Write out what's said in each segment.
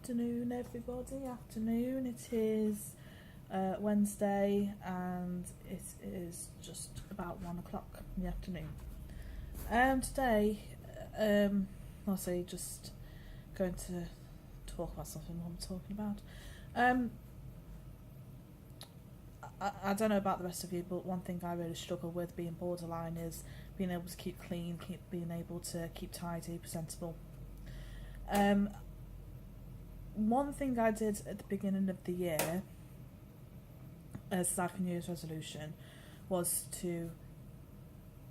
Afternoon, everybody. Afternoon. It is Wednesday, and it is just about 1 o'clock in the afternoon. Today, I'll say just going to talk about something I'm talking about. I don't know about the rest of you, but one thing I really struggle with being borderline is being able to keep clean, being able to keep tidy, presentable. One thing I did at the beginning of the year as like a New Year's resolution was to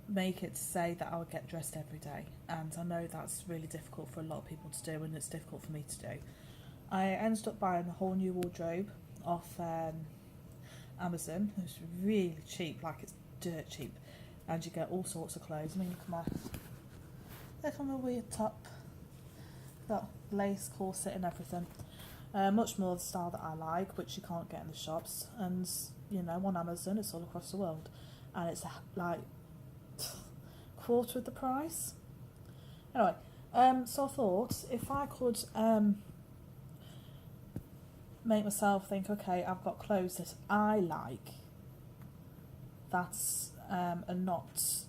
make it say that I would get dressed every day, and I know that's really difficult for a lot of people to do, and it's difficult for me to do. I ended up buying a whole new wardrobe off Amazon. It was really cheap, like it's dirt cheap, and you get all sorts of clothes. I mean, look at my weird top, got lace, corset and everything. Much more the style that I like, which you can't get in the shops, and on Amazon it's all across the world, and it's like quarter of the price. Anyway, so I thought if I could make myself think, okay, I've got clothes that I like, that's and not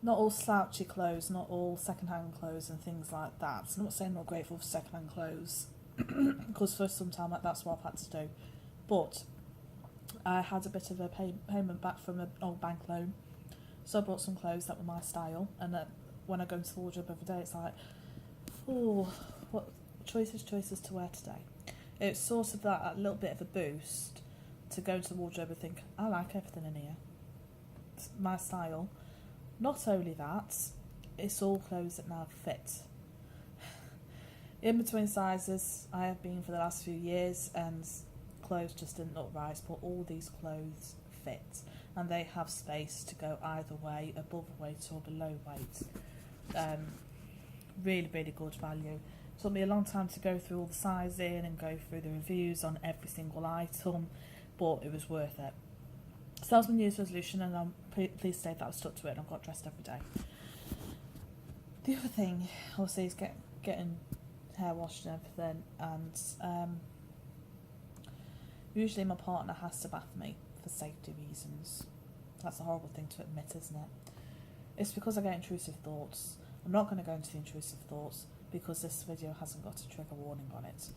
not all slouchy clothes, not all second-hand clothes and things like that. So I'm not saying I'm not grateful for second-hand clothes, because for some time that's what I've had to do. But I had a bit of a payment back from an old bank loan, so I bought some clothes that were my style. And when I go into the wardrobe every day, it's like, oh, what choices to wear today. It's sort of that a little bit of a boost to go into the wardrobe and think, I like everything in here. It's my style. Not only that, it's all clothes that now fit. In between sizes, I have been for the last few years, and clothes just didn't look right, but all these clothes fit, and they have space to go either way, above weight or below weight. Really, really good value. It took me a long time to go through all the sizing and go through the reviews on every single item, but it was worth it. So that was my New Year's resolution, and I'm pleased to say that I've stuck to it and I've got dressed every day. The other thing, obviously, is getting hair washed and everything, and usually my partner has to bath me for safety reasons. That's a horrible thing to admit, isn't it? It's because I get intrusive thoughts. I'm not going to go into the intrusive thoughts because this video hasn't got a trigger warning on it.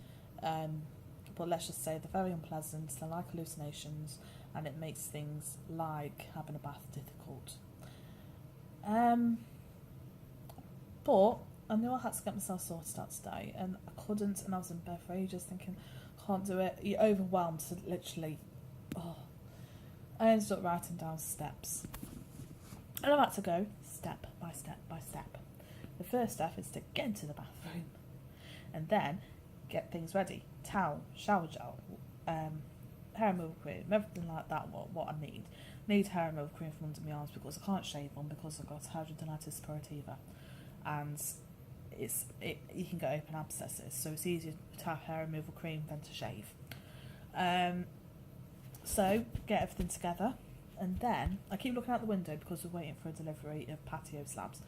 But let's just say they're very unpleasant, they're like hallucinations, and it makes things like having a bath difficult. But I knew I had to get myself sorted out today, and I couldn't, and I was in bed for ages thinking, can't do it. You're overwhelmed, so literally, I ended up writing down steps. And I've had to go step by step by step. The first step is to get into the bathroom, and then get things ready. Towel, shower gel, hair removal cream, everything like that, what I need. Need hair removal cream from under my arms because I can't shave them because I've got hidradenitis suppurativa, and you can get open abscesses, so it's easier to have hair removal cream than to shave. So get everything together, and then I keep looking out the window because we're waiting for a delivery of patio slabs,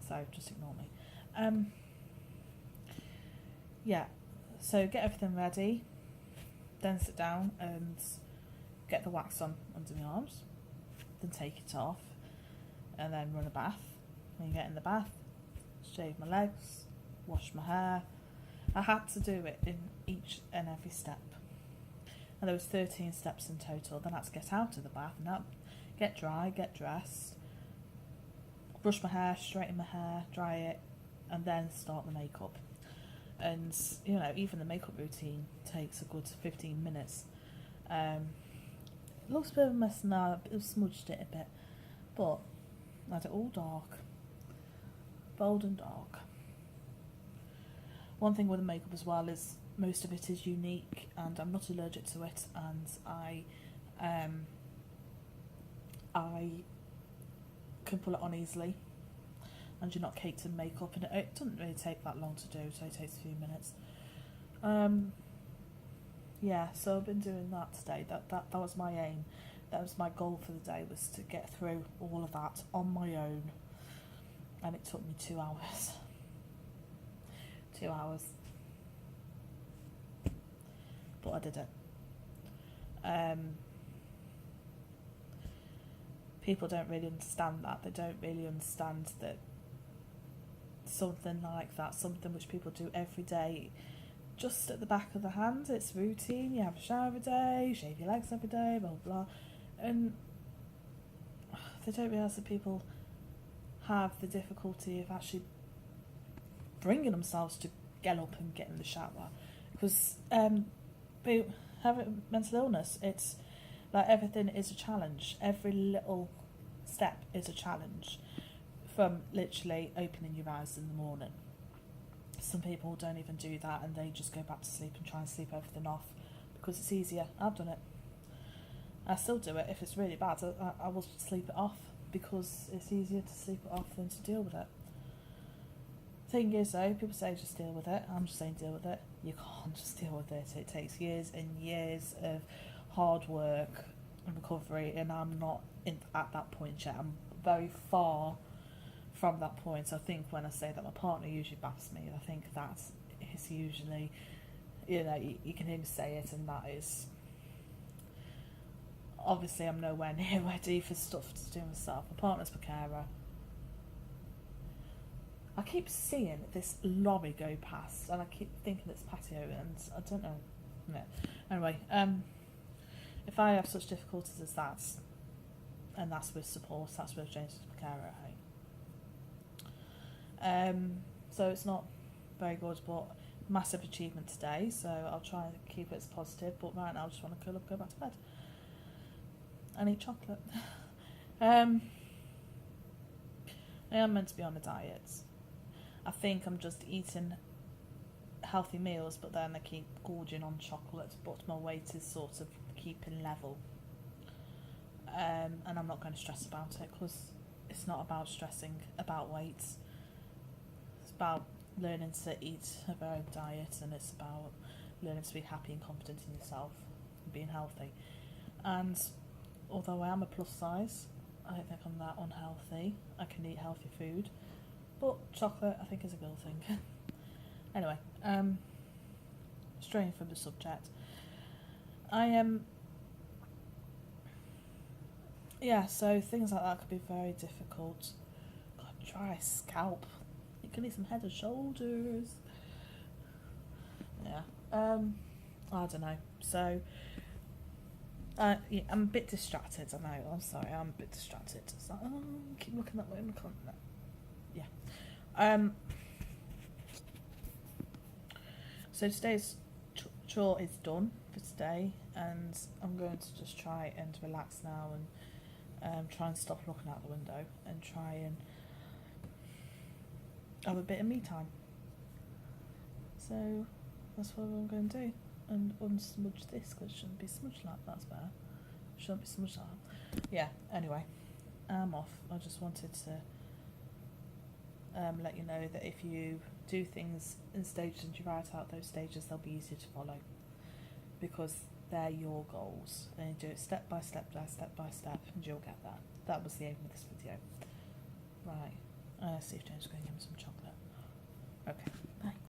so just ignore me. So get everything ready, then sit down and get the wax on under my arms, then take it off, and then run a bath. When you get in the bath, shave my legs, wash my hair. I had to do it in each and every step, and there was 13 steps in total. Then I had to get out of the bath and get dry, get dressed, brush my hair, straighten my hair, dry it, and then start the makeup. And even the makeup routine takes a good 15 minutes. It looks a bit of a mess now. I've smudged it a bit, but I had it all dark, bold and dark. One thing with the makeup as well is most of it is unique, and I'm not allergic to it, and I can pull it on easily. And you're not caked in makeup, and it doesn't really take that long to do, so it takes a few minutes. So I've been doing that today. That was my aim. That was my goal for the day, was to get through all of that on my own. and it took me 2 hours. 2 hours. But I did it. People don't really understand that. They don't really understand that something like that, something which people do every day, just at the back of the hand, it's routine. You have a shower every day, you shave your legs every day, blah, blah, blah. And they don't realise that people have the difficulty of actually bringing themselves to get up and get in the shower. Because having mental illness, it's like everything is a challenge. Every little step is a challenge, from literally opening your eyes in the morning. Some people don't even do that, and they just go back to sleep and try and sleep everything off because it's easier. I've done it. I still do it. If it's really bad, I will sleep it off because it's easier to sleep it off than to deal with it. Thing is though, people say just deal with it. I'm just saying deal with it. You can't just deal with it. It takes years and years of hard work and recovery, and I'm not at that point yet. I'm very far from that point. I think when I say that my partner usually backs me, I think that is usually, you know, you can hear me say it, and that is, obviously I'm nowhere near ready for stuff to do myself. My partner's my carer. I keep seeing this lorry go past, and I keep thinking it's patio, and I don't know. No. Anyway, if I have such difficulties as that, and that's with support, that's with James as my carer at home. So it's not very good, but massive achievement today, so I'll try and keep it as positive, but right now I just want to curl up, go back to bed and eat chocolate. I am meant to be on a diet. I think I'm just eating healthy meals, but then I keep gorging on chocolate, but my weight is sort of keeping level. And I'm not going to stress about it, because it's not about stressing about weight. It's about learning to eat a very diet, and it's about learning to be happy and confident in yourself and being healthy. And although I am a plus size, I don't think I'm that unhealthy. I can eat healthy food, but chocolate I think is a girl thing. Anyway, straying from the subject, so things like that could be very difficult. God, dry scalp. You can eat some head and shoulders. Yeah. I don't know. So, I'm a bit distracted. I know. I'm sorry. I'm a bit distracted. It's like, keep looking that way. I can't. No. Yeah. So today's chore is done for today, and I'm going to just try and relax now, and try and stop looking out the window, and try and have a bit of me time. So that's what I'm going to do, and unsmudge this, because it shouldn't be smudged like that. That's better. It shouldn't be smudged like that. Yeah, anyway, I'm off. I just wanted to let you know that if you do things in stages and you write out those stages, they'll be easier to follow, because they're your goals, and you do it step by step, and you'll get that. That was the aim of this video. Right, see if James is going to give me some chocolate. Okay, bye.